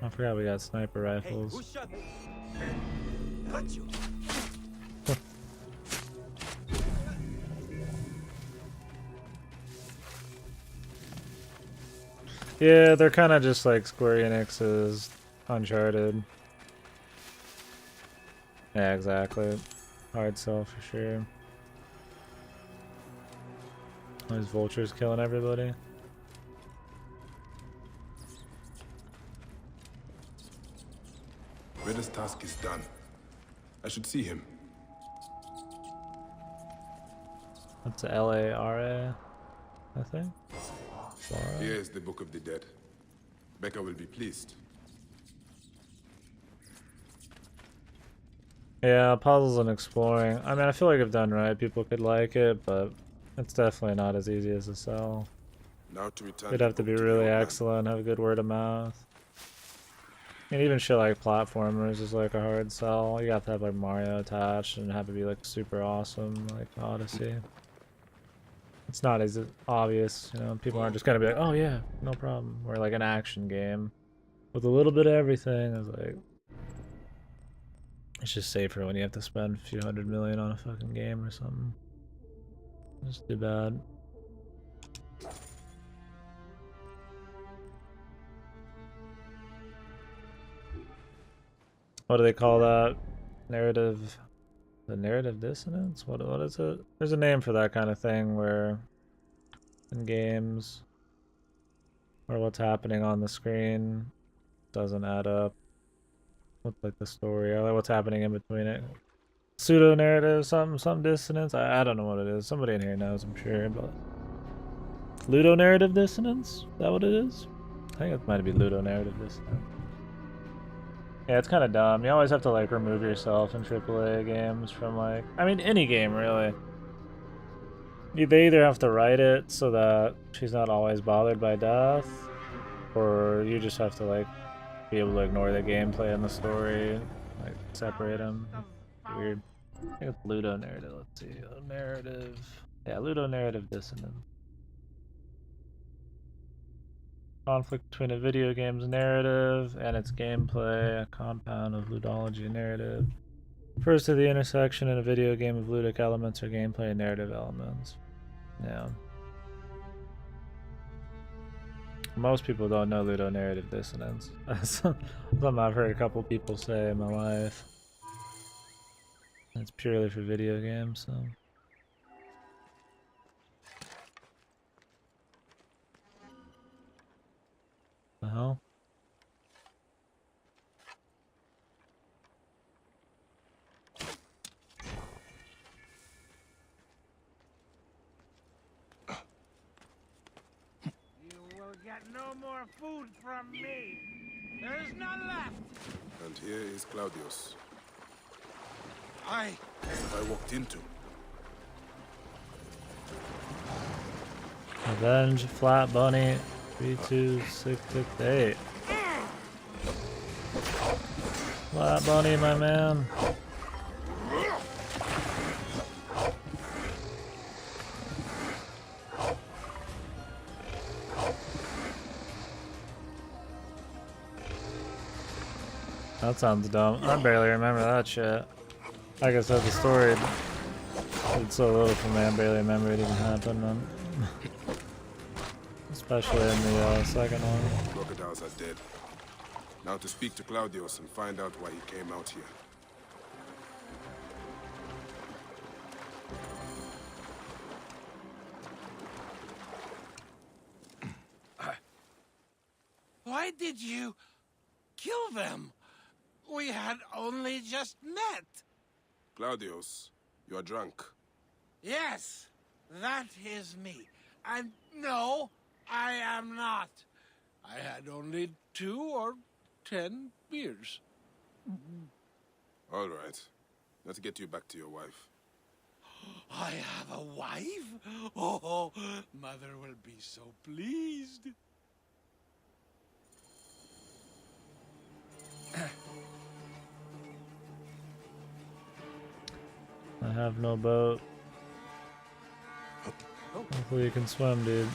I forgot we got sniper rifles. Hey, who shot me? Got you. Yeah, they're kind of just like Square Enix's Uncharted. Yeah, exactly. Hard sell for sure. Those vultures killing everybody. Redder's task is done. I should see him. That's a Lara, I think. Lara. Here is the Book of the Dead. Becca will be pleased. Yeah, puzzles and exploring. I mean, I feel like if done right, people could like it, but it's definitely not as easy as a sell. Now to return. It'd have to be really excellent, have good word of mouth. And even shit like platformers is like a hard sell. You have to have like Mario attached and have it be like super awesome, like Odyssey. It's not as obvious, you know, people aren't just gonna be like, oh yeah, no problem. Or like an action game with a little bit of everything is like, it's just safer when you have to spend a few $100 million on a fucking game or something. It's too bad. What do they call that? Narrative... The narrative dissonance? What is it? There's a name for that kind of thing where in games or what's happening on the screen doesn't add up with like the story or like what's happening in between it. Pseudo narrative, some dissonance. I don't know what it is. Somebody in here knows, I'm sure, but ludonarrative dissonance? Is that what it is? I think it might be ludonarrative dissonance. Yeah, it's kind of dumb. You always have to like remove yourself in AAA games from like, I mean, any game really. They either have to write it so that she's not always bothered by death, or you just have to like be able to ignore the gameplay and the story, like separate them. Weird. I think it's ludonarrative. Let's see, narrative. Yeah, ludonarrative dissonance. Conflict between a video game's narrative and its gameplay, a compound of ludology and narrative. Refers to the intersection in a video game of ludic elements or gameplay and narrative elements. Yeah. Most people don't know ludonarrative dissonance. Something I've heard a couple people say in my life. It's purely for video games, so. The hell? You will get no more food from me. There is none left. And here is Claudius. I That I walked into. Revenge, Flat Bunny, 32668. Flat Bunny, my man. That sounds dumb. I barely remember that shit. Like I said, the story did so little for me, I barely remember it even happened. Especially in the second one. Crocodiles are dead. Now to speak to Claudius and find out why he came out here. Why did you kill them? We had only just met. Claudius, you are drunk. Yes, that is me. And no, I am not. I had only 2 or 10 beers. All right. Let's get you back to your wife. I have a wife? Oh, mother will be so pleased. I have no boat. Hopefully you can swim, dude.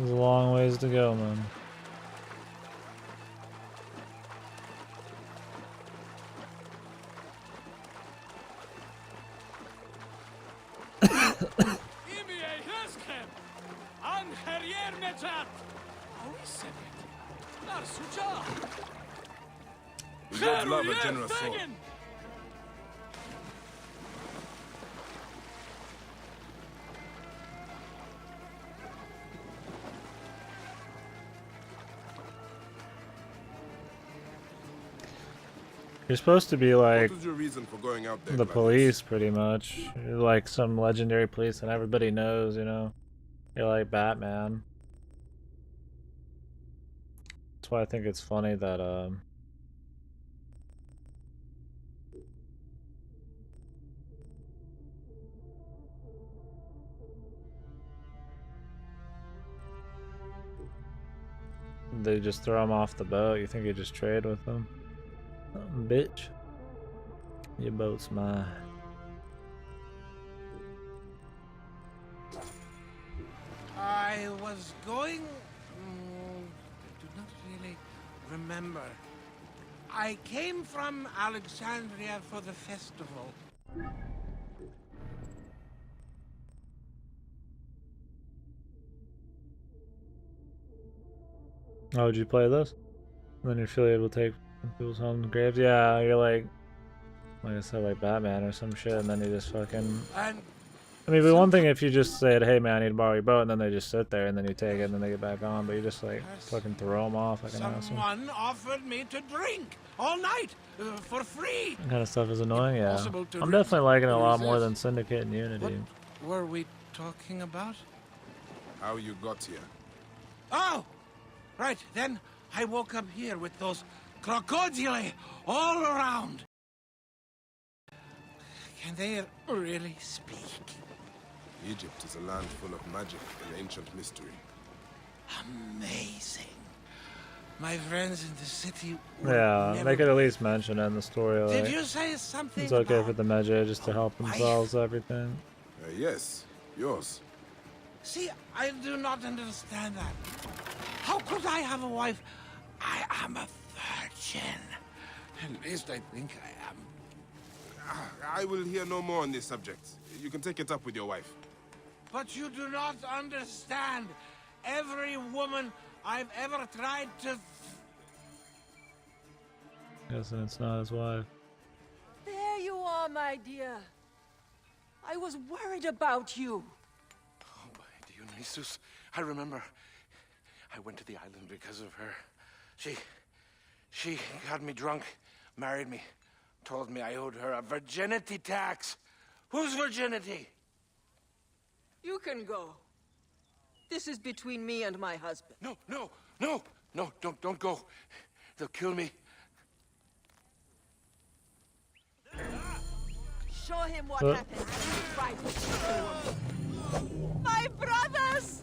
There's a long ways to go, man. We both love a generous soul. You're supposed to be like What was your reason for going out there, the Gladius? police, pretty much. You're like some legendary police that everybody knows, you know? You're like Batman. That's why I think it's funny that, they just throw him off the boat. You think you just trade with them? Bitch. Your boat's mine. I was going... I do not really remember. I came from Alexandria for the festival. Oh, would you play this? And then your affiliate will take people's homes and graves? Yeah, you're like I said, like Batman or some shit, and then you just fucking... And I mean, but one thing if you just said, hey man, I need to borrow your boat, and then they just sit there, and then you take it, and then they get back on, but you just like fucking throw them off like an asshole. someone offered me to drink all night for free. That kind of stuff is annoying, yeah. Possible to I'm definitely liking it a lot more resist. than Syndicate and Unity. What were we talking about? How you got here? Oh! Right, then I woke up here with those crocodile all around. Can they really speak? Egypt is a land full of magic and ancient mystery. Amazing. My friends in the city would Yeah, never they could at least mention it in the story, Did like, you say something it's okay about for the Medjay just to help wife? themselves, everything. Yes, yours. See, I do not understand that. How could I have a wife? I am a virgin. At least I think I am. I will hear no more on this subject. You can take it up with your wife. But you do not understand. Every woman I've ever tried to... Guessing it's not his wife. There you are, my dear. I was worried about you. Oh, my Dionysus. I remember. I went to the island because of her. She got me drunk, married me, told me I owed her a virginity tax. Whose virginity? You can go. This is between me and my husband. No, don't go. They'll kill me. Show him what Huh? happens when you try to kill a woman. My brothers!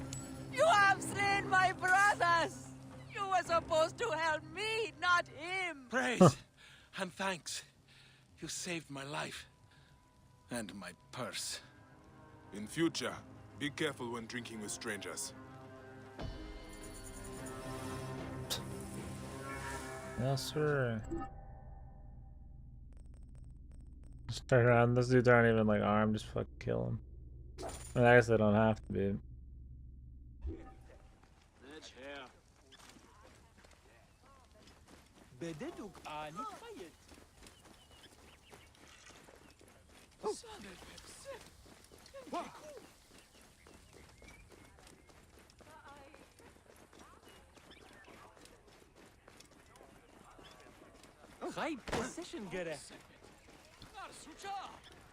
You have slain my brothers! You were supposed to help me, not him! Praise and thanks. You saved my life. And my purse. In future, be careful when drinking with strangers. Yes, sir. Just turn around. Those dudes aren't even like armed. Just fucking kill them. I mean, I guess they don't have to be.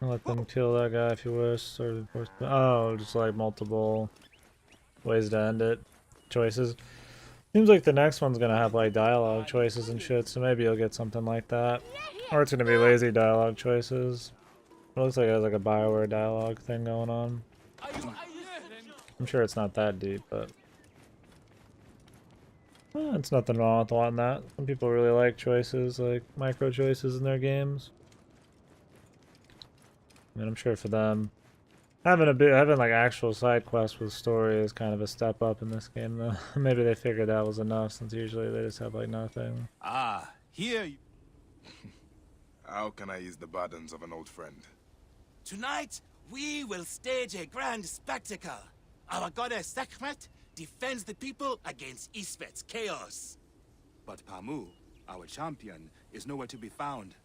Let them kill that guy if you wish. Or, oh, just like multiple ways to end it. Choices. Seems like the next one's gonna have like dialogue choices and shit, so maybe you'll get something like that. Or it's gonna be lazy dialogue choices. It looks like it has like a Bioware dialogue thing going on. I'm sure it's not that deep, but it's nothing wrong with wanting that. Some people really like choices, like micro choices in their games. I mean, I'm sure for them, Having like actual side quests with story is kind of a step up in this game though. Maybe they figured that was enough since usually they just have like nothing. Ah, here. How can I ease the burdens of an old friend? Tonight, we will stage a grand spectacle. Our goddess Sekhmet defends the people against Isfet's chaos. But Pamu, our champion, is nowhere to be found.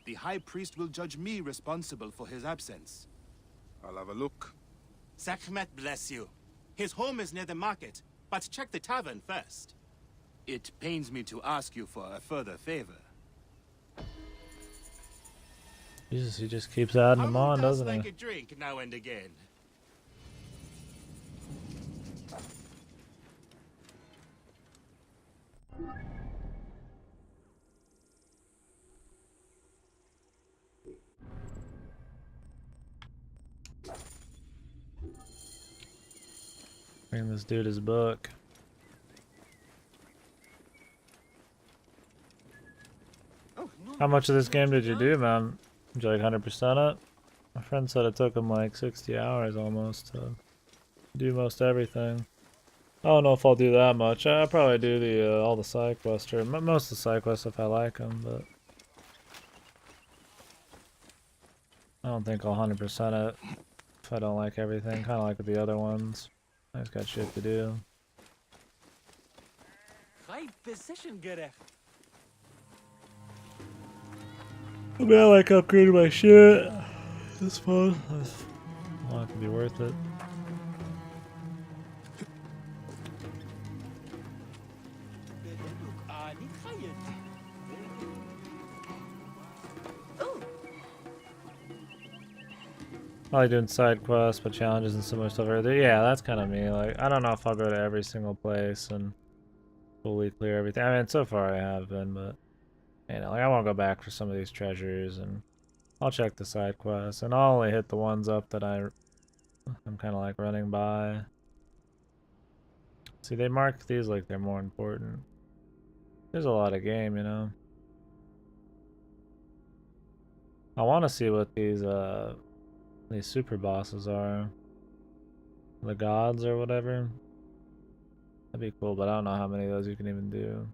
The High Priest will judge me responsible for his absence. I'll have a look. Sekhmet bless you. His home is near the market, but check the tavern first. It pains me to ask you for a further favor. Jesus, he just keeps adding them on, doesn't like he? a drink now and again. Bring this dude his book. How much of this game did you do, man? Did you like 100% it? My friend said it took him like 60 hours almost to do most everything. I don't know if I'll do that much. I'll probably do the all the side quests, or most of the side quests if I like them, but I don't think I'll 100% it if I don't like everything. Kind of like with the other ones. I just got shit to do. High position, gerecht. I mean, I like upgrading my shit. It's fun. I want it to be worth it. I like doing side quests, but challenges and similar stuff. Yeah, that's kind of me. Like, I don't know if I'll go to every single place and fully clear everything. I mean, so far I have been, but you know, like I won't go back for some of these treasures, and I'll check the side quests, and I'll only hit the ones up that I'm kind of like running by. See, they mark these like they're more important. There's a lot of game, you know. I want to see what these super bosses are. The gods or whatever. That'd be cool, but I don't know how many of those you can even do.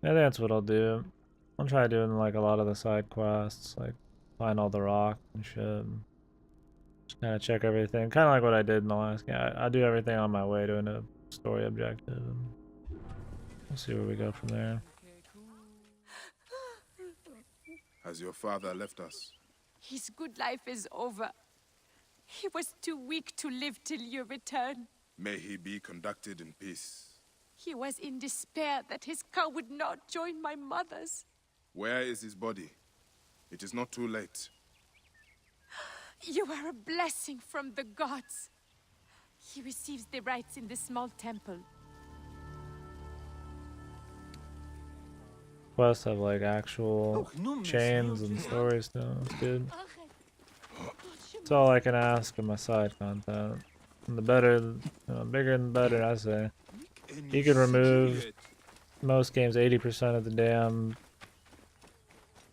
I think that's what I'll do. I'll try doing like a lot of the side quests, like find all the rock and shit. Just kind of check everything, kind of like what I did in the last game. I do everything on my way to a story objective. And we'll see where we go from there. Has your father left us? His good life is over. He was too weak to live till you return. May he be conducted in peace. He was in despair that his cow would not join my mother's. Where is his body? It is not too late. You are a blessing from the gods. He receives the rites in the small temple. Quests have like actual chains and stories to them. It's good. That's all I can ask of my side content. And the better, bigger and better, I say. You can remove most games 80% of the damn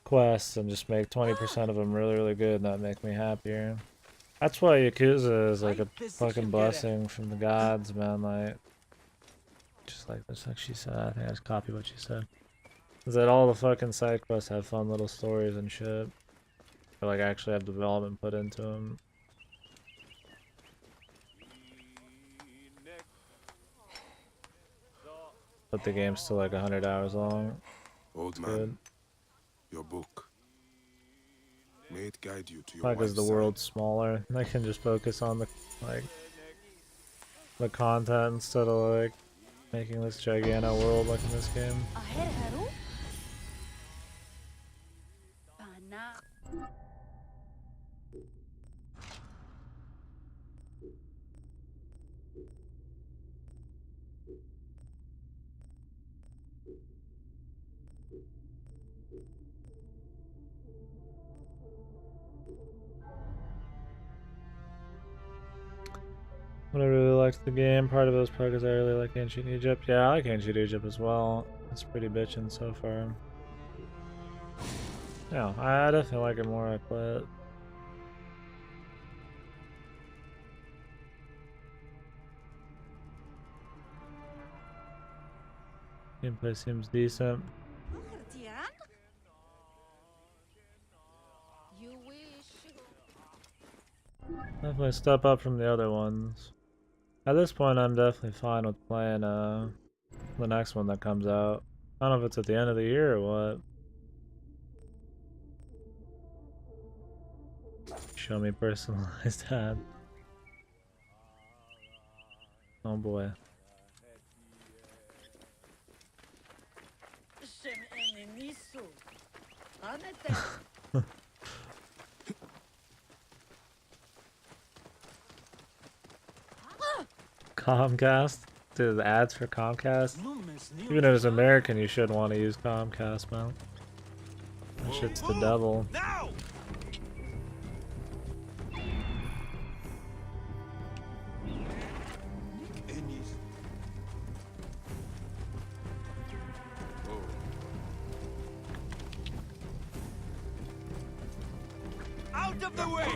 quests and just make 20% of them really, really good, and that'd make me happier. That's why Yakuza is like a fucking blessing from the gods, man. Like, just like this, like she said. I think I just copied what she said. Is that all the fucking side quests have fun little stories and shit, or like actually have development put into them. But the game's still like 100 hours long. Old man, Good. your book. May it guide you to your Like, wife's as the side. world's smaller, I can just focus on the the content instead of like making this gigantic world like in this game. What I really liked the game, part of it was probably because I really like Ancient Egypt. Yeah, I like Ancient Egypt as well. It's pretty bitchin' so far. Yeah, I definitely like it more I play it. Gameplay seems decent. You wish. Definitely step up from the other ones. At this point, I'm definitely fine with playing the next one that comes out. I don't know if it's at the end of the year or what. Show me personalized ad. Oh boy. Comcast? Dude, the ads for Comcast? Even if it's American, you should want to use Comcast, man. That shit's the devil. Now! Out of the way!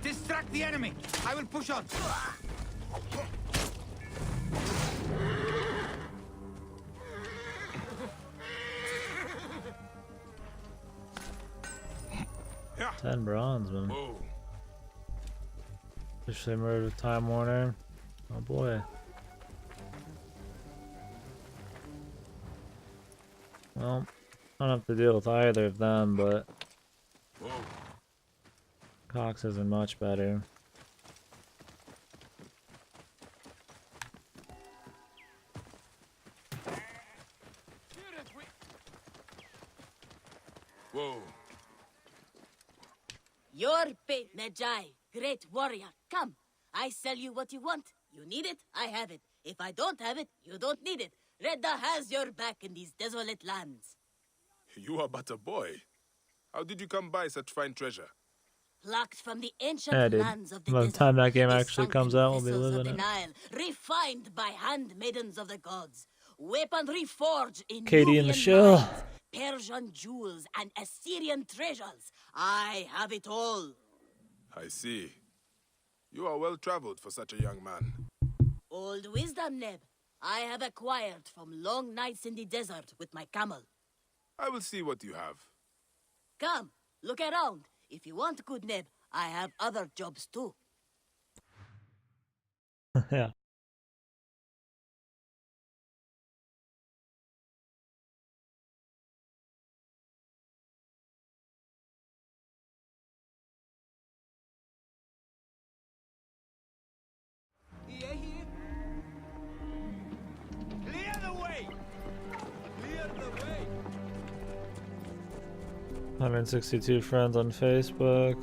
Distract the enemy! I will push on! Yeah. 10 bronze, man. Whoa. Officially murdered with Time Warner. Oh boy. Well, I don't have to deal with either of them, but Whoa. Cox isn't much better. Whoa. Your bait, Nejai, great warrior. Come, I sell you what you want. You need it, I have it. If I don't have it, you don't need it. Redda has your back in these desolate lands. You are but a boy. How did you come by such fine treasure? Plucked from the ancient Yeah, dude. lands of the By the desert. time that game the actually comes sunken out, we'll be vessels of living the it. Nile, refined by handmaidens of the gods. Weaponry forged in KD in the Nubian shell. mines, Persian jewels, and Assyrian treasures. I have it all. I see. You are well traveled for such a young man. Old wisdom, Neb. I have acquired from long nights in the desert with my camel. I will see what you have. Come, look around. If you want good Neb, I have other jobs too. Yeah. Clear the way! Clear the way! 162 friends on Facebook.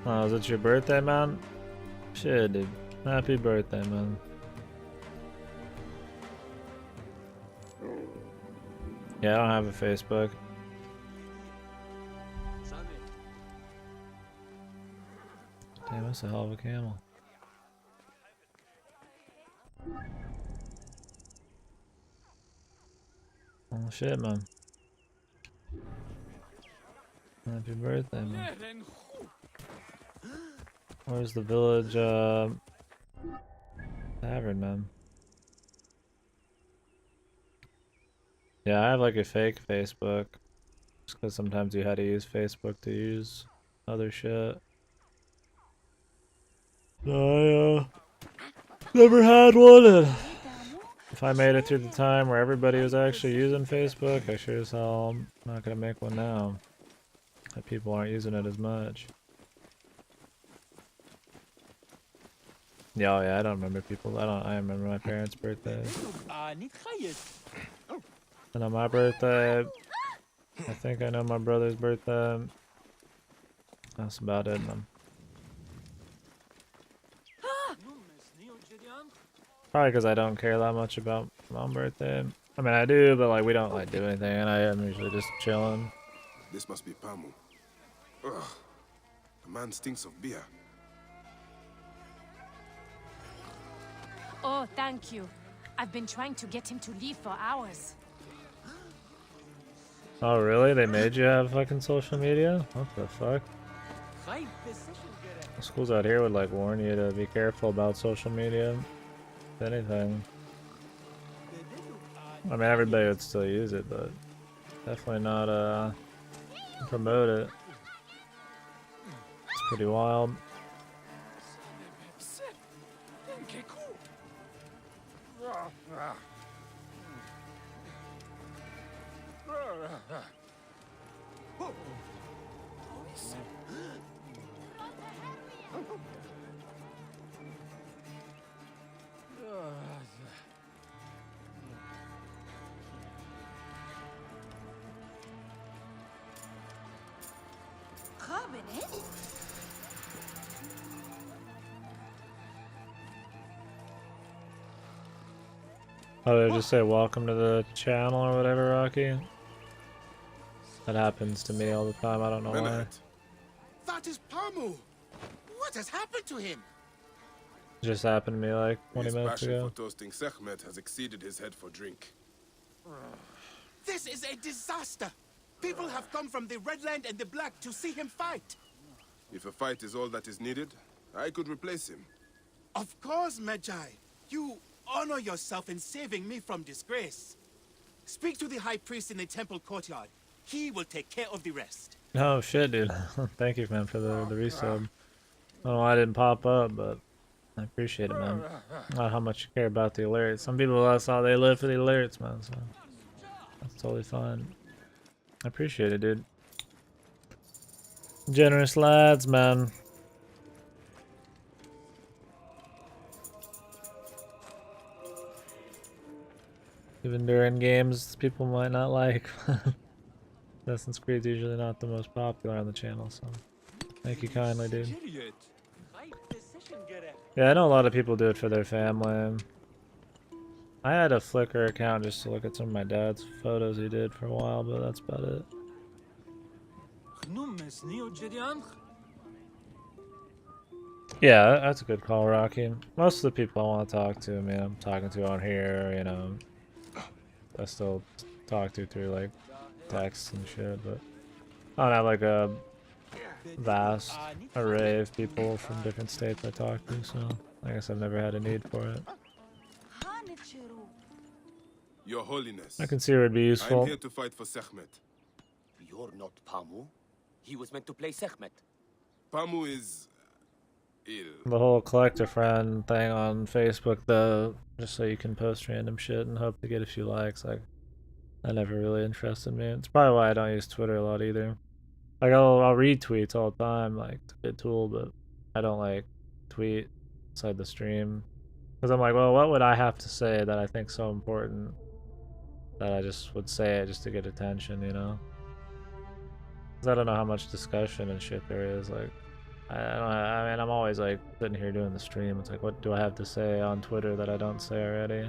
Oh, is it your birthday, man? Shit, dude. Happy birthday, man. Yeah, I don't have a Facebook. Damn, that's a hell of a camel. Oh shit, man. Happy birthday, man. Where's the village, tavern, man? Yeah, I have like a fake Facebook. Just because sometimes you had to use Facebook to use other shit. I, never had one, and if I made it through the time where everybody was actually using Facebook, I sure as hell am not gonna make one now. That people aren't using it as much. Yeah, oh yeah, I don't remember people. I remember my parents' birthday. And on my birthday, I think I know my brother's birthday. That's about it, man. Probably because I don't care that much about my own birthday. I mean, I do, but like we don't like do anything, and I am usually just chilling. This must be Pamu. Ugh. The man stinks of beer. Oh, thank you. I've been trying to get him to leave for hours. Oh really? They made you have fucking social media? What the fuck? Schools out here would like warn you to be careful about social media. If anything. I mean everybody would still use it, but definitely not promote it. It's pretty wild. Oh, they just say welcome to the channel or whatever, Rocky? That happens to me all the time, I don't know why. Menahat, That is Pamu! What has happened to him? It just happened to me like 20 his minutes passion ago. for toasting Sekhmet has exceeded his head for drink. This is a disaster! People have come from the Red Land and the Black to see him fight. If a fight is all that is needed, I could replace him. Of course, Magi. You honor yourself in saving me from disgrace. Speak to the High Priest in the temple courtyard. He will take care of the rest. Oh shit, dude. Thank you, man, for the resub. I don't know why I didn't pop up, but I appreciate it, man. Not how much you care about the alerts. Some people, that's how they live for the alerts, man, so that's totally fine. I appreciate it, dude. Generous lads, man. Even during games people might not like. Assassin's Creed's usually not the most popular on the channel, so thank you kindly, dude. Yeah, I know a lot of people do it for their family. I had a Flickr account just to look at some of my dad's photos he did for a while, but that's about it. Yeah, that's a good call, Rocky. Most of the people I want to talk to, I mean, I'm talking to on here, you know, I still talk to through like texts and shit, but I don't have like a vast array of people from different states I talk to, so I guess I've never had a need for it. Your Holiness, I can see where it'd be useful. I'm here to fight for Sekhmet. You're not Pamu. He was meant to play Sekhmet. Pamu is ill. The whole collect a friend thing on Facebook, though, just so you can post random shit and hope to get a few likes, like, that never really interested me. It's probably why I don't use Twitter a lot either. Like, I'll read tweets all the time, like, it's a good tool, but I don't, like, tweet inside the stream. Because I'm like, well, what would I have to say that I think so important that I just would say it just to get attention, you know? Because I don't know how much discussion and shit there is, like, I mean, I'm always, like, sitting here doing the stream. It's like, what do I have to say on Twitter that I don't say already?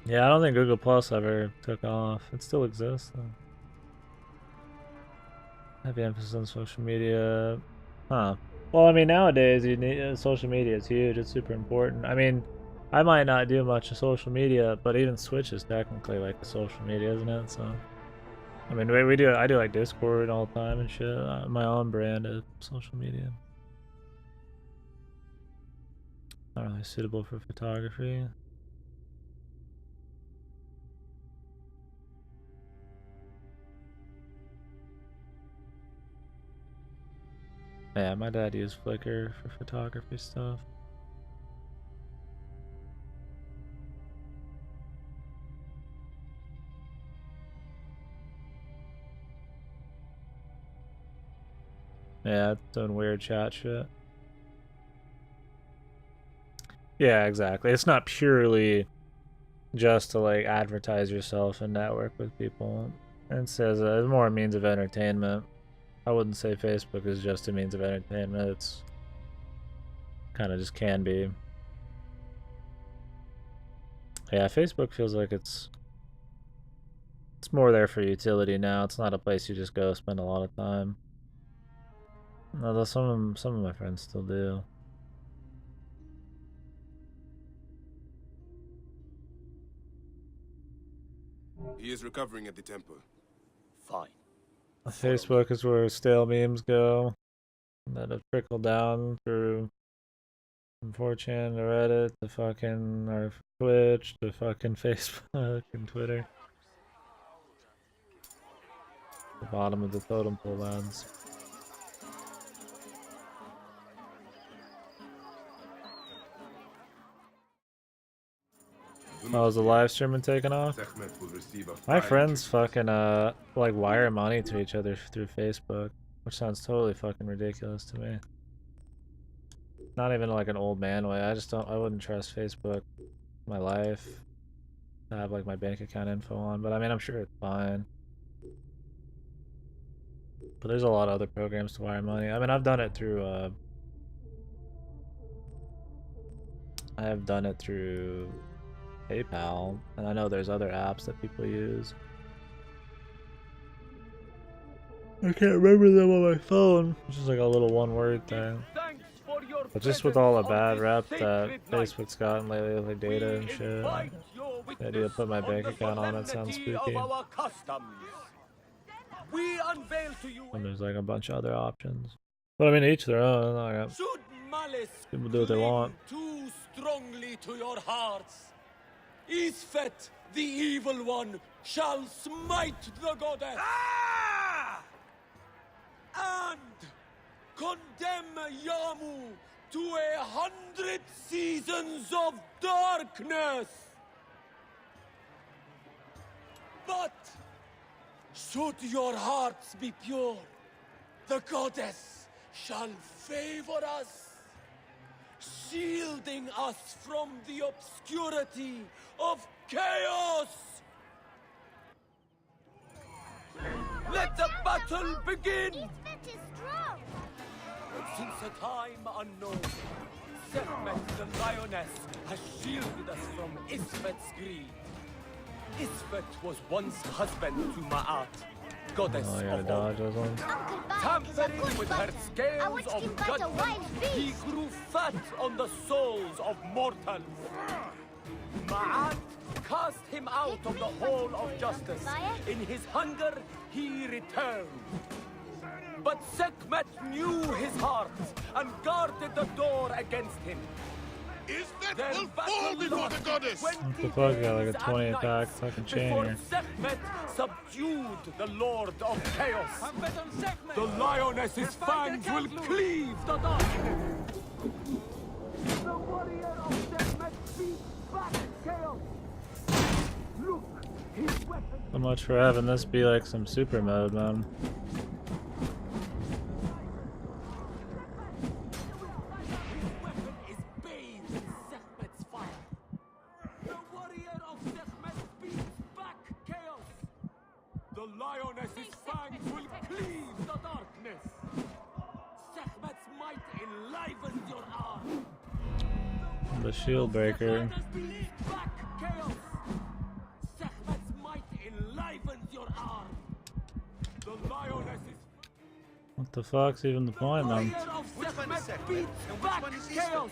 Yeah, I don't think Google Plus ever took off. It still exists, though. Heavy emphasis on social media. Huh. Well, I mean, nowadays, you need, social media is huge. It's super important. I mean, I might not do much of social media, but even Twitch is technically, like, a social media, isn't it? So... I mean, I do like Discord all the time and shit. My own brand of social media. Not really suitable for photography. Yeah, my dad used Flickr for photography stuff. Yeah, it's doing weird chat shit. Yeah, exactly. It's not purely just to like advertise yourself and network with people. It says it's more a means of entertainment. I wouldn't say Facebook is just a means of entertainment. It's kind of just can be. Yeah, Facebook feels like it's more there for utility now. It's not a place you just go spend a lot of time. Although some of my friends still do. He is recovering at the temple. Fine. Facebook is where stale memes go. That have trickled down through from 4chan to Reddit to fucking our Twitch to fucking Facebook and Twitter. The bottom of the totem pole, lads. Oh, is the live streaming taking off? Sekhmet will receive a My fine friends treatment. fucking like wire money to each other through Facebook, which sounds totally fucking ridiculous to me. Not even like an old man way. I wouldn't trust Facebook my life to have like my bank account info on, but I mean I'm sure it's fine. But there's a lot of other programs to wire money. I mean I've done it through I have done it through PayPal, and I know there's other apps that people use. I can't remember them on my phone. It's just like a little one-word thing. But just with all the bad rep that Facebook's gotten lately with like data and shit, the idea to put my bank account on it sounds spooky. And there's like a bunch of other options. But I mean, each their own. Like, people do what they want. Too strongly to your hearts. Isfet, the evil one, shall smite the goddess. Ah! And condemn Yamu to 100 seasons of darkness. But should your hearts be pure, the goddess shall favor us, shielding us from the obscurity of chaos. Let the battle begin! Isfet is strong! Since a time unknown, Sekhmet the lioness has shielded us from Isfet's greed. Isfet was once husband to Ma'at, goddess Oh, I gotta of dodge those ones. Uncle Bayek is a Tampering good with her butter. I scales watched of him fight a judgment, wild he beast. grew fat on the souls of mortals. Ma'at cast him out of the hall of justice. Bayek? In his hunger, he returned. But Sekhmet knew his heart and guarded the door against him. Isfet Their will battle fall before the lasted goddess! 20 What the fuck? Got like a days 20 and attack nights fucking chain before here. Sekhmet subdued the Lord of Chaos. The lioness's fangs will cleave the darkness. The warrior of Sekhmet beats back chaos. Look, his weapon. So much for having this be like some super mode, man. Is bathed in Sekhmet's fire. The warrior of Sekhmet beats back chaos. The lioness's fangs will cleave the darkness. Sekhmet's might enlivens your arm. The shield breaker. Sekhmet beats back chaos. Sekhmet's might enlivens your arm. The lioness's What the fuck's even the point, man? warrior of Sekhmet beats back chaos.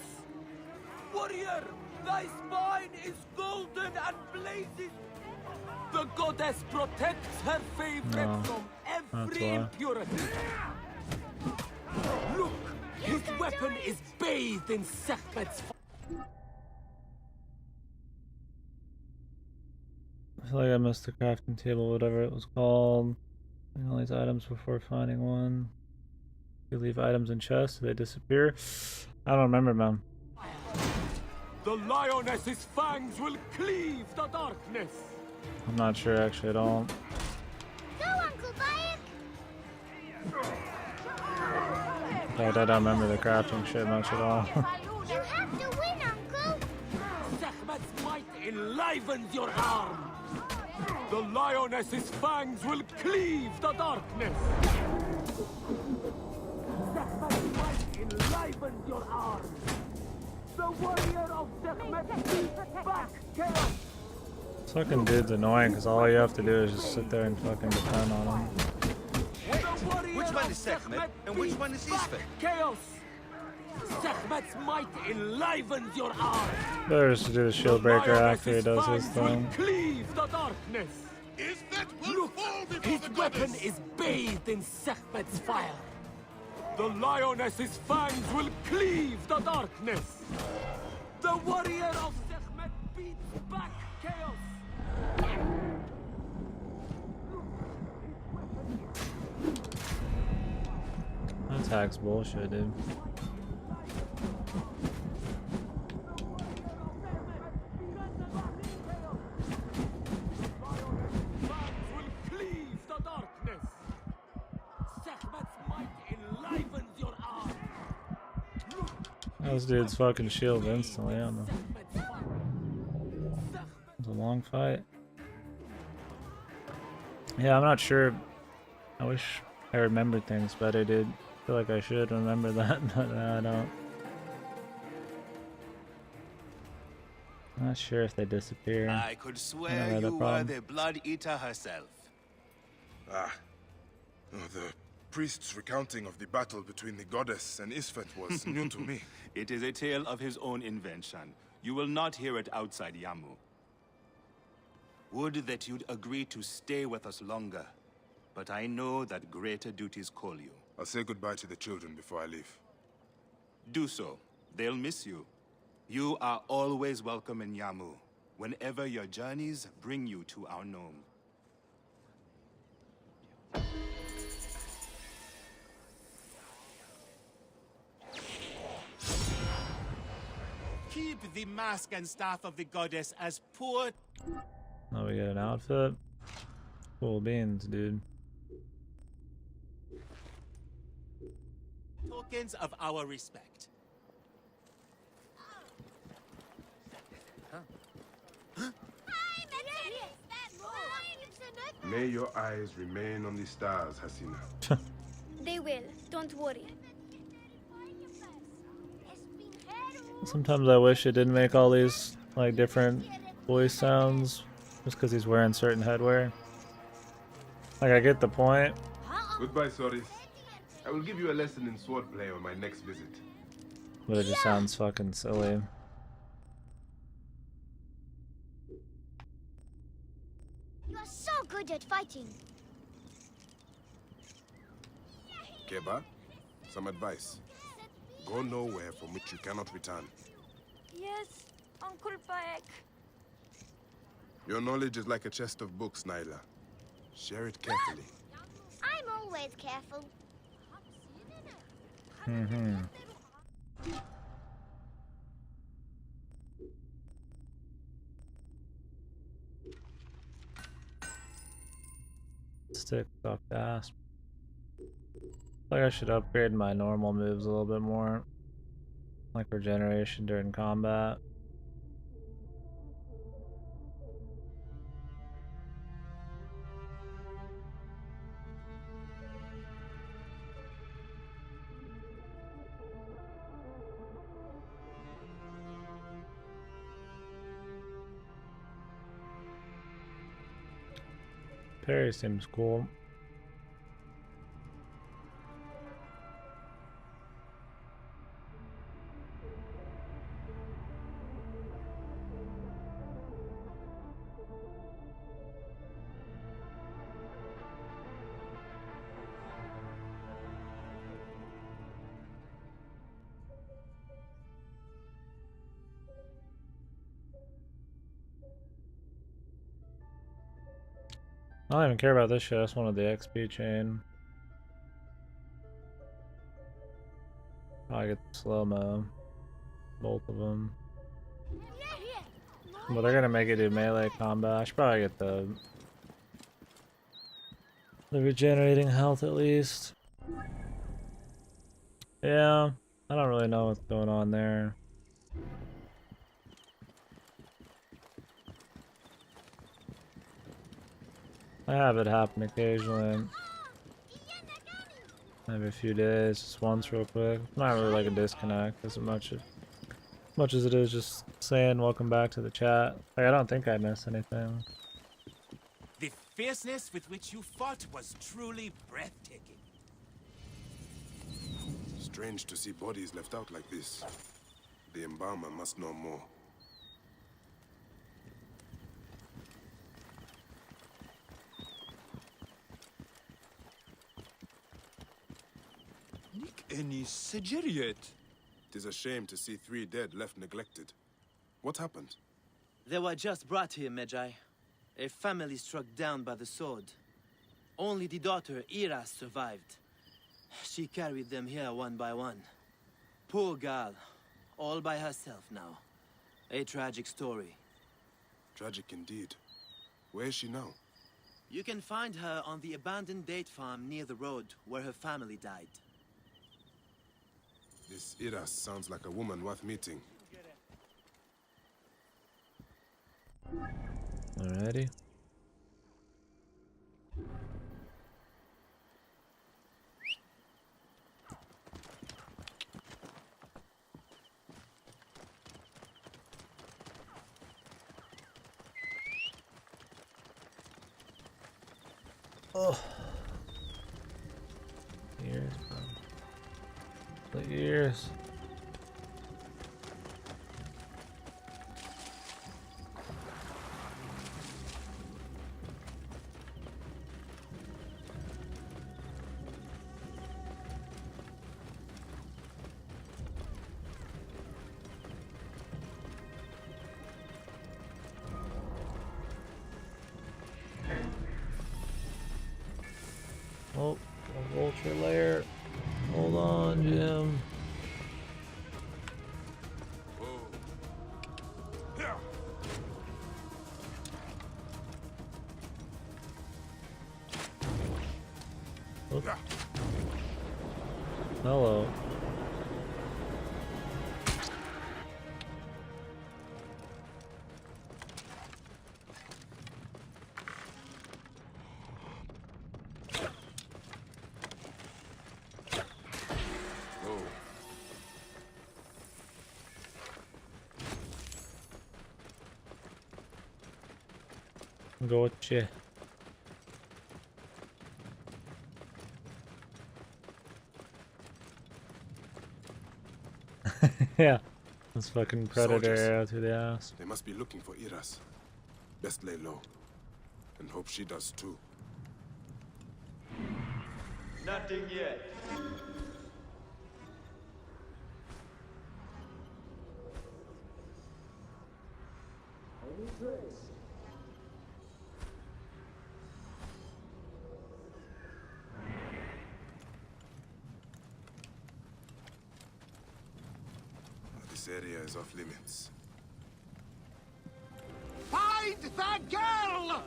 Warrior, thy spine is golden and blazes. The goddess protects her favorite No, from every why. impurity. Look, his weapon is bathed in Sekhmet's fire. I feel like I missed the crafting table, whatever it was called. Finding all these items before finding one. You leave items in chests, do they disappear? I don't remember, man. The lioness's fangs will cleave the darkness. I'm not sure actually at all. Go, Uncle Bayek! I don't remember the crafting shit much at all. You have to win, Uncle! Sekhmet's might enlivens your arm. The lioness's fangs will cleave the darkness. Sekhmet's might enlivens your arm. The warrior of Sekhmet beats back chaos. This fucking dude's annoying because all you have to do is just sit there and fucking depend on him. Which one is Sekhmet and which one is Isfet? Chaos. Sekhmet's might enlivens your arm. Better just do the shield breaker after he does his thing. Cleave the darkness. Look, his weapon is bathed in Sekhmet's fire. The lioness's fangs will cleave the darkness. The warrior of Sekhmet beats back chaos. That attack's bullshit, dude. This dude's fucking shield instantly, I don't know. It's a long fight. Yeah, I'm not sure. I wish I remembered things better, dude. I feel like I should remember that, but I don't. I'm not sure if they disappear. I could swear you were the Blood Eater herself. Ah. Oh, the priest's recounting of the battle between the goddess and Isfet was new to me. It is a tale of his own invention. You will not hear it outside Yamu. Would that you'd agree to stay with us longer. But I know that greater duties call you. I'll say goodbye to the children before I leave. Do so. They'll miss you. You are always welcome in Yamu, whenever your journeys bring you to our gnome. Keep the mask and staff of the goddess as poor Oh, we get an outfit. Cool beans, dude. tokens of our respect. May your eyes remain on the stars, Hasina. They will. Don't worry. Sometimes I wish it didn't make all these like different voice sounds just because he's wearing certain headwear. Like, I get the point. Goodbye, Soris. I will give you a lesson in swordplay on my next visit. But it just sounds fucking silly. You are so good at fighting. Keba, some advice. Go nowhere from which you cannot return. Yes, Uncle Bayek. Your knowledge is like a chest of books, Nyla. Share it carefully. I'm always careful. Stick sucked ass. Like, I should upgrade my normal moves a little bit more. Like regeneration during combat. Parry seems cool. I don't even care about this shit, I just wanted the XP chain. I get the slow-mo. Both of them. But they're gonna make it do melee combat. I should probably get the regenerating health at least. Yeah, I don't really know what's going on there. I have it happen occasionally. Maybe a few days, just once real quick. Not really like a disconnect as much as it is just saying welcome back to the chat. Like, I don't think I missed anything. The fierceness with which you fought was truly breathtaking. Strange to see bodies left out like this. The embalmer must know more. any Sigiriot. It is a shame to see 3 dead left neglected. What happened? They were just brought here, Magi. A family struck down by the sword. Only the daughter, Iras, survived. She carried them here one by one. Poor girl. All by herself now. A tragic story. Tragic indeed. Where is she now? You can find her on the abandoned date farm near the road where her family died. This Iras sounds like a woman worth meeting. Alrighty. Oh. Ears, bro. The ears. Oh, a vulture lair. Hold on, Jim. Oh. Hello. Gotcha. Yeah, this fucking predator Soldiers. arrow through the ass. They must be looking for Iras. Best lay low. And hope she does too. Nothing yet. This area is off limits. Find the girl!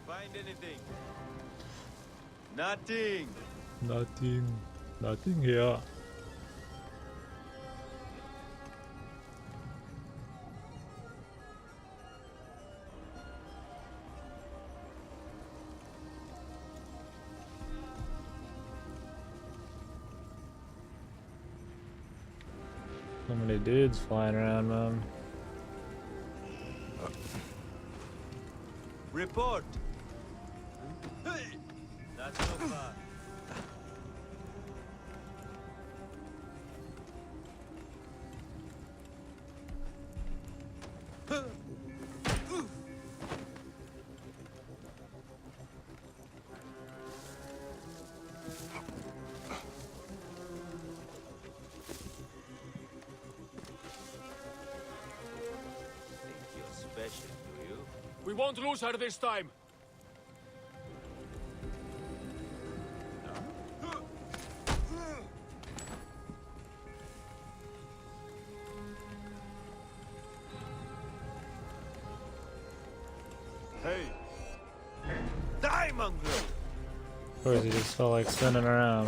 Find anything? Nothing. Nothing here. So many dudes flying around, man. Report. That's so far. Special, do you? We won't lose her this time. Hey! Die, mongrel! Of course, he just felt like spinning around.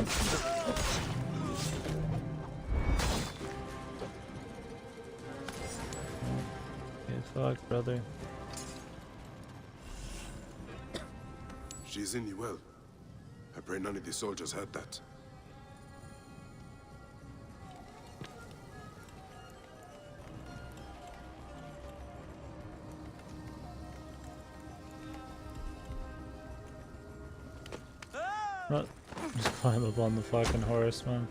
Get fucked, brother. She's in you well. I pray none of the soldiers heard that. Oh, just climb up on the fucking horse, man.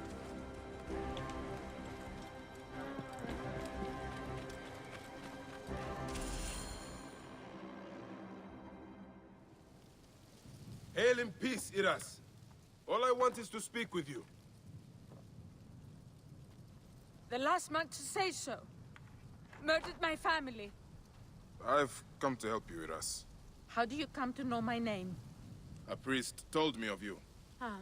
Hail in peace, Iras. All I want is to speak with you. The last monk to say so. Murdered my family. I've come to help you, Iras. How do you come to know my name? A priest told me of you. Ah.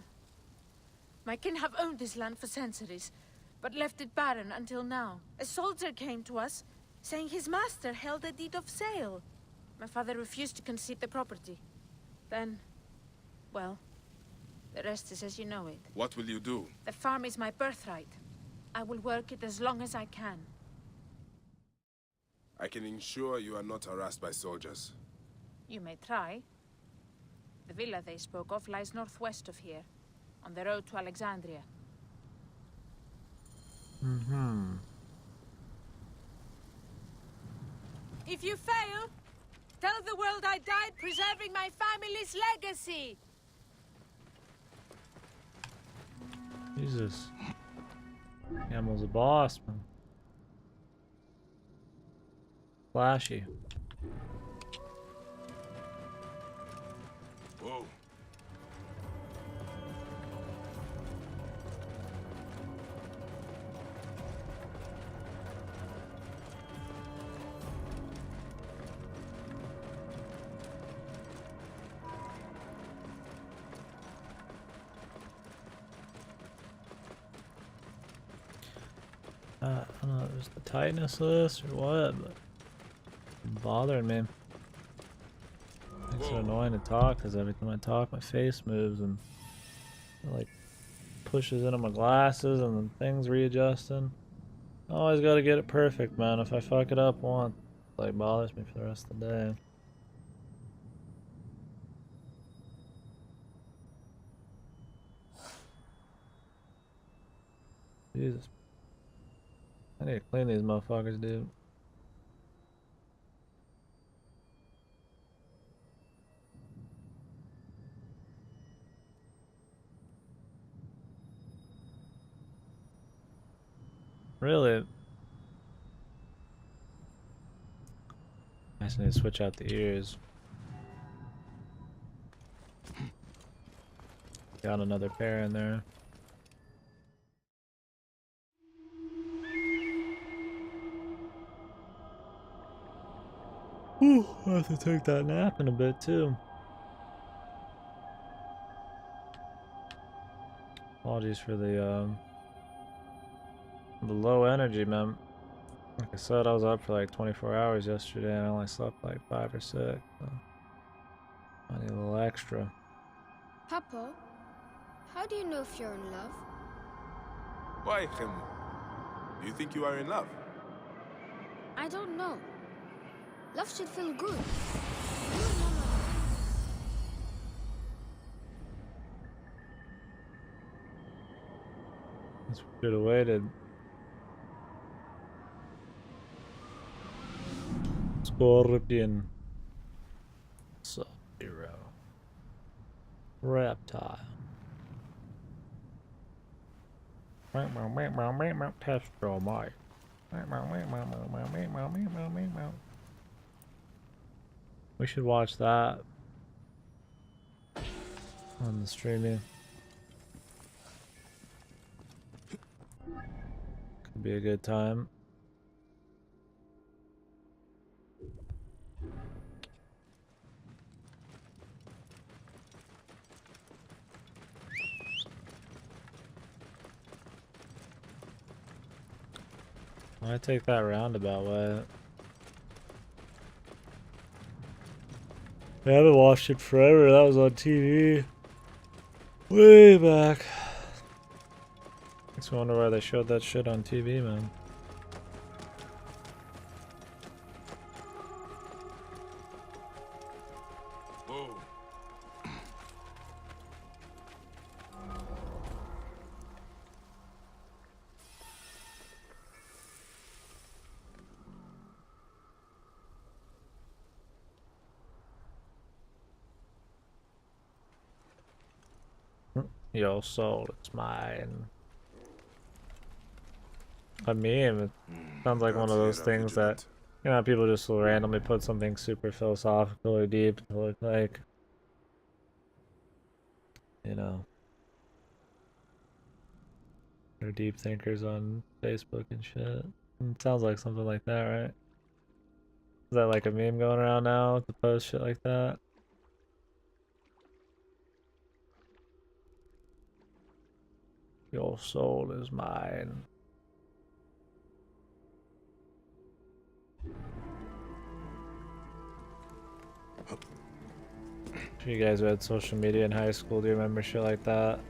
My kin have owned this land for centuries, but left it barren until now. A soldier came to us, saying his master held a deed of sale. My father refused to concede the property. Then, well, the rest is as you know it. What will you do? The farm is my birthright. I will work it as long as I can. I can ensure you are not harassed by soldiers. You may try. The villa they spoke of lies northwest of here, on the road to Alexandria. Mm-hmm. If you fail, tell the world I died preserving my family's legacy! Jesus. Camel's a boss, man. Flashy. Whoa. I don't know if it was the tightness of this or what, but it's bothering me. It's so annoying to talk because every time I talk, my face moves and it, like, pushes into my glasses and then things readjusting. Always gotta get it perfect, man. If I fuck it up once, it, like, bothers me for the rest of the day. Jesus. I need to clean these motherfuckers, dude. Really? I just need to switch out the ears. Got another pair in there. Whew, I have to take that nap in a bit too. Apologies for the low energy, man. Like I said, I was up for like 24 hours yesterday and I only slept like 5 or 6. So I need a little extra. Papa, how do you know if you're in love? Why, Khemu? Do you think you are in love? I don't know. Love should feel good. Should have waited. Scorpion. Sub-Zero. Reptile. Testromite. We should watch that on the streaming. Could be a good time. I take that roundabout way. I haven't watched it forever. That was on TV way back. Makes me wonder why they showed that shit on TV, man. Whoa. Your soul is mine. A meme. It sounds like one of those things that, you know, people just will randomly put something super philosophical or deep to look like, you know, they're deep thinkers on Facebook and shit. It sounds like something like that, right? Is that like a meme going around now to post shit like that? Your soul is mine. If you guys had social media in high school, do you remember shit like that?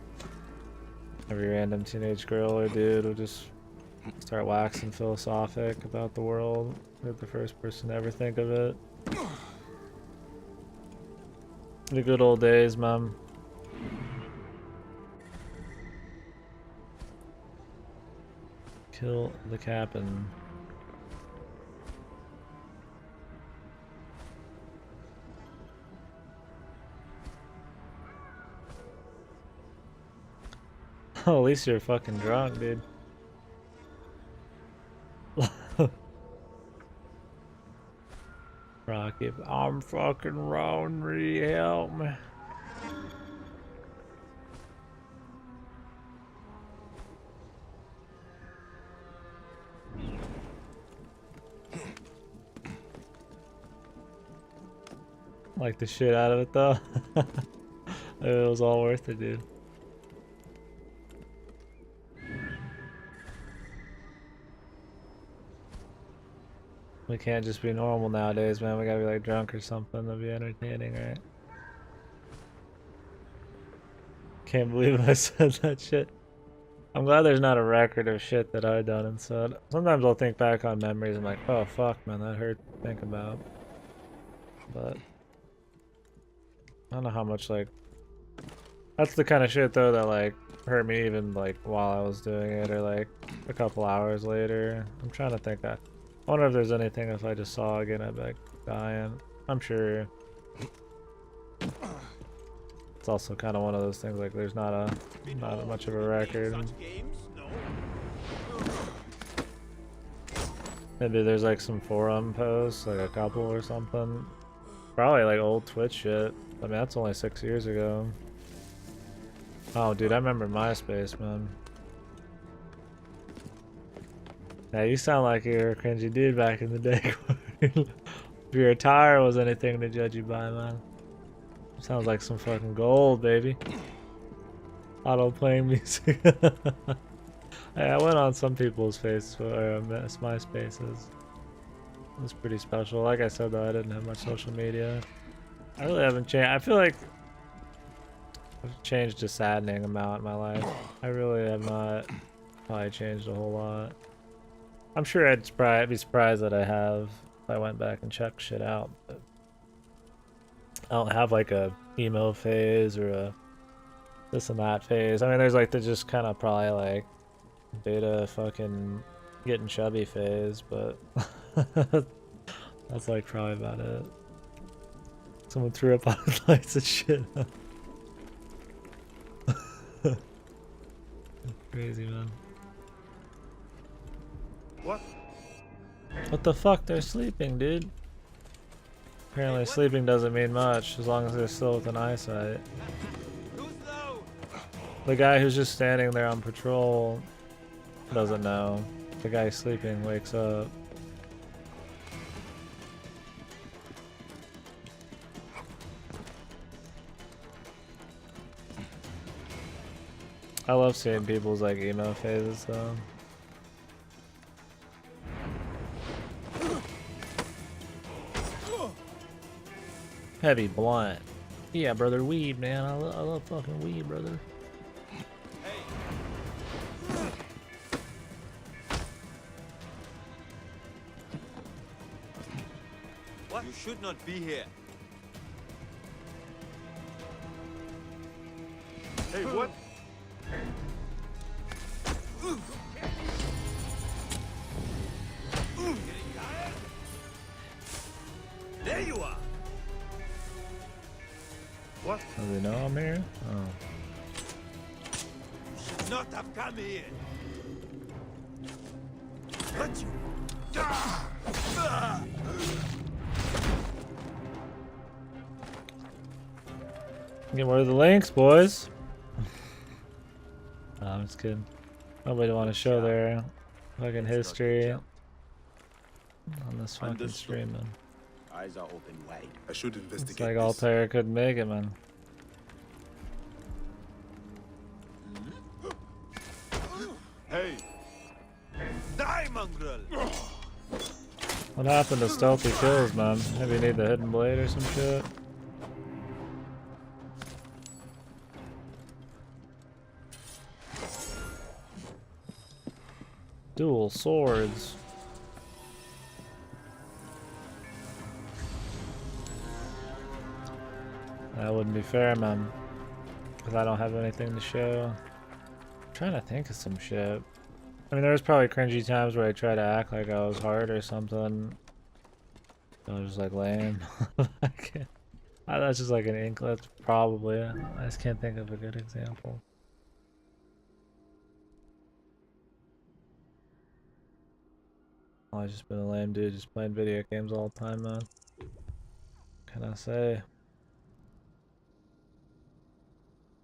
Every random teenage girl or dude would just start waxing philosophic about the world. They're the first person to ever think of it. The good old days, mom. Kill the captain. Oh, at least you're fucking drunk, dude. Rocky, I'm fucking lonely, help me. Like the shit out of it though. It was all worth it, dude. We can't just be normal nowadays, man. We gotta be like drunk or something to be entertaining, right? Can't believe I said that shit. I'm glad there's not a record of shit that I've done and said. Sometimes I'll think back on memories and like, oh fuck, man, that hurt to think about. But I don't know how much like. That's the kind of shit though that like hurt me even like while I was doing it or like a couple hours later. I'm trying to think. I wonder if there's anything if I just saw again I'd be like dying. I'm sure. It's also kind of one of those things like there's not much of a record. Maybe there's like some forum posts, like a couple or something. Probably like old Twitch shit. I mean that's only 6 years ago. Oh dude, I remember MySpace, man. Yeah, you sound like you're a cringy dude back in the day. If your attire was anything to judge you by, man. Sounds like some fucking gold, baby. Auto playing music. Hey, I went on some people's MySpaces. It was pretty special. Like I said though, I didn't have much social media. I really haven't changed. I feel like I've changed a saddening amount in my life. I really have not probably changed a whole lot. I'm sure I'd be surprised that I have if I went back and checked shit out. But I don't have like a emo phase or a this and that phase. I mean, there's like the just kind of probably like beta fucking getting chubby phase, but that's like probably about it. Someone threw up on his lights and shit. Crazy, man. What? What the fuck? They're sleeping, dude. Apparently sleeping doesn't mean much as long as they're still with an eyesight. The guy who's just standing there on patrol doesn't know. The guy sleeping wakes up. I love seeing people's like emo phases though. Heavy blunt. Yeah, brother, weed, man. I love fucking weed, brother. What? You should not be here. Hey, what? There you are. What? Do they know I'm here? Oh. should not have come here. But you. Get more of the links, boys. No, I'm just kidding. Nobody want to show their fucking history on this fucking stream, man. Eyes are open wide. I should It's investigate like this. Altair couldn't make it, man. Hey! Die, mongrel! What happened to stealthy kills, man? Maybe you need the hidden blade or some shit? Dual swords. That wouldn't be fair, man. Because I don't have anything to show. I'm trying to think of some shit. I mean, there was probably cringy times where I tried to act like I was hard or something. I was just like lame. I can't. That's just like an inklet, probably. I just can't think of a good example. I've just been a lame dude, just playing video games all the time, man. What can I say?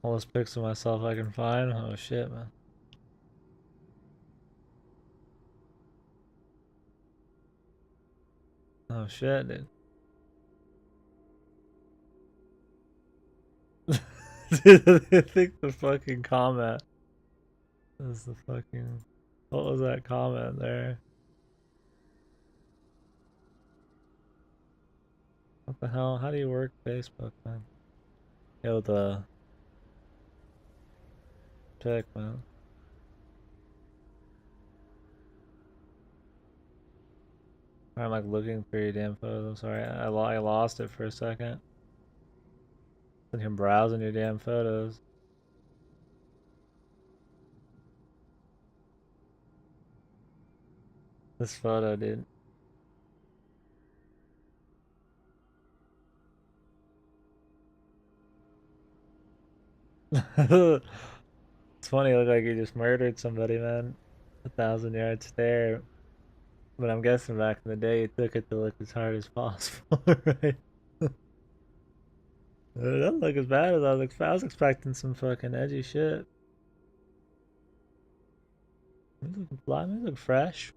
All those pics of myself I can find? Oh shit, man. Oh shit, dude. Dude, I think the fucking comment is the fucking... What was that comment there? What the hell? How do you work Facebook, man? Yo, the... Pick, man. I'm like looking for your damn photos. Sorry, I lost it for a second. And him browsing your damn photos. This photo, dude. It's funny, it looked like you just murdered somebody, man. 1,000-yard stare. But I'm guessing back in the day you took it to look as hard as possible, right? It doesn't look as bad as I was expecting some fucking edgy shit. He's looking fly, he's looking fresh.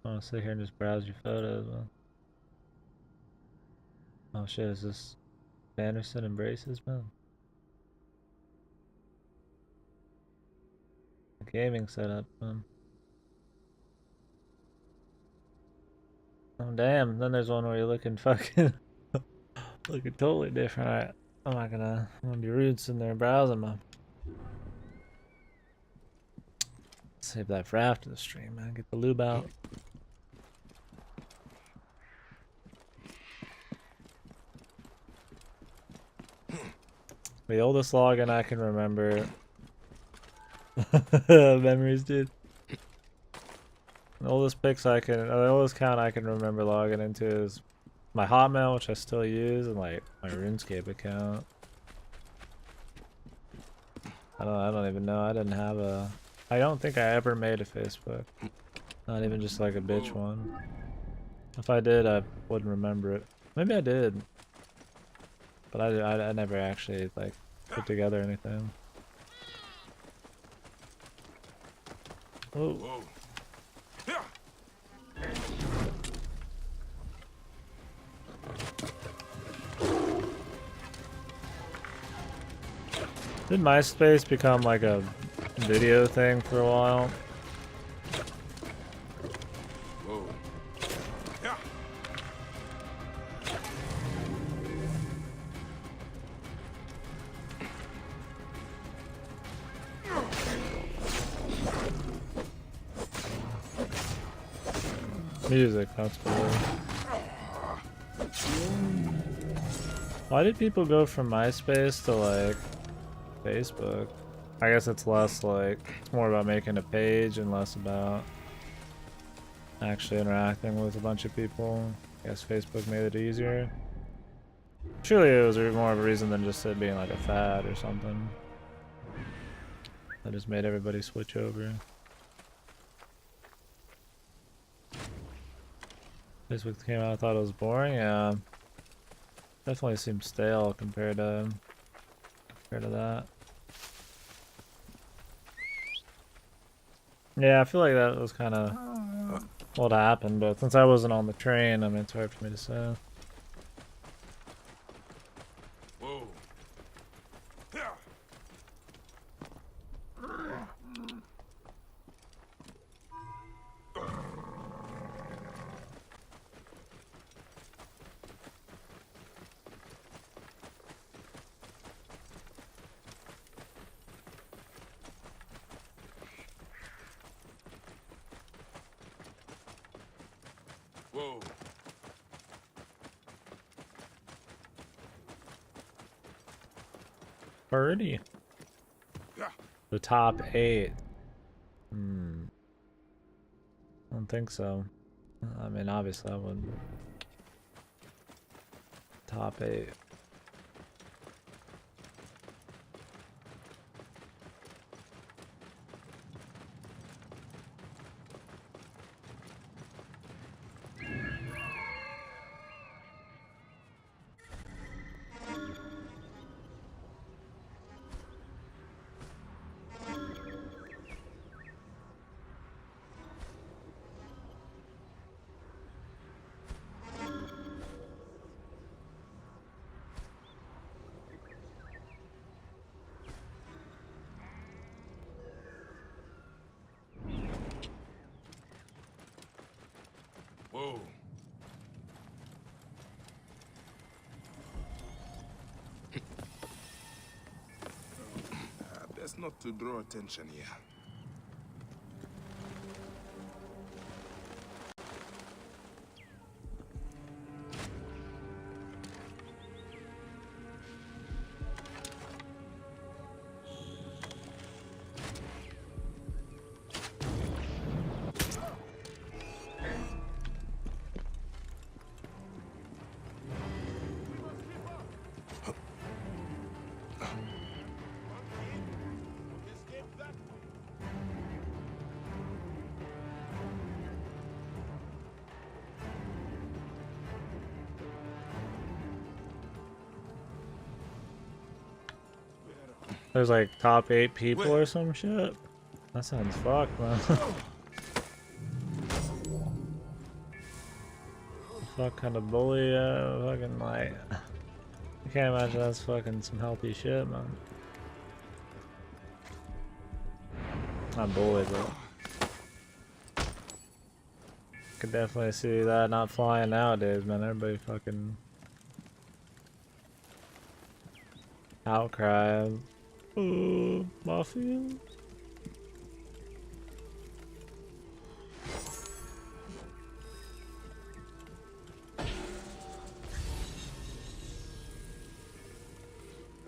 I want to sit here and just browse your photos, man. Oh shit, is this Anderson and braces, man? Gaming setup, man. Oh damn, then there's one where you're looking fucking looking totally different. Alright, I'm gonna be rude sitting there browsing, man. Save that for after the stream, man. Get the lube out. The oldest login I can remember. Memories, dude. The oldest pics I can, the oldest count I can remember logging into is my Hotmail, which I still use, and like my RuneScape account. I don't even know. I didn't have a. I don't think I ever made a Facebook. Not even just like a bitch one. If I did, I wouldn't remember it. Maybe I did, but I never actually like put together anything. Oh. Whoa. Did MySpace become like a video thing for a while? Whoa. Yeah. Music, that's cool. Why did people go from MySpace to like Facebook? I guess it's less like, it's more about making a page and less about actually interacting with a bunch of people. I guess Facebook made it easier. Surely it was more of a reason than just it being like a fad or something. That just made everybody switch over. This week came out, I thought it was boring. Yeah, definitely seems stale compared to that. Yeah, I feel like that was kind of what happened, but since I wasn't on the train, I mean, it's hard for me to say. Whoa. Whoa. Birdie. Yeah. The top 8. I don't think so. I mean, obviously I wouldn't. Top 8. Whoa. Best not to draw attention here. There's like top 8 people or some shit. That sounds fucked, man. Fuck kind of bully, fucking like. I can't imagine that's fucking some healthy shit, man. Not bully, but. Could definitely see that not flying nowadays, man. Everybody fucking. Outcry. Mafia?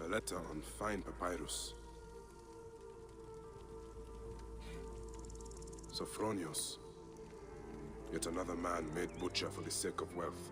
A letter on fine papyrus. Sophronios. Yet another man made butcher for the sake of wealth.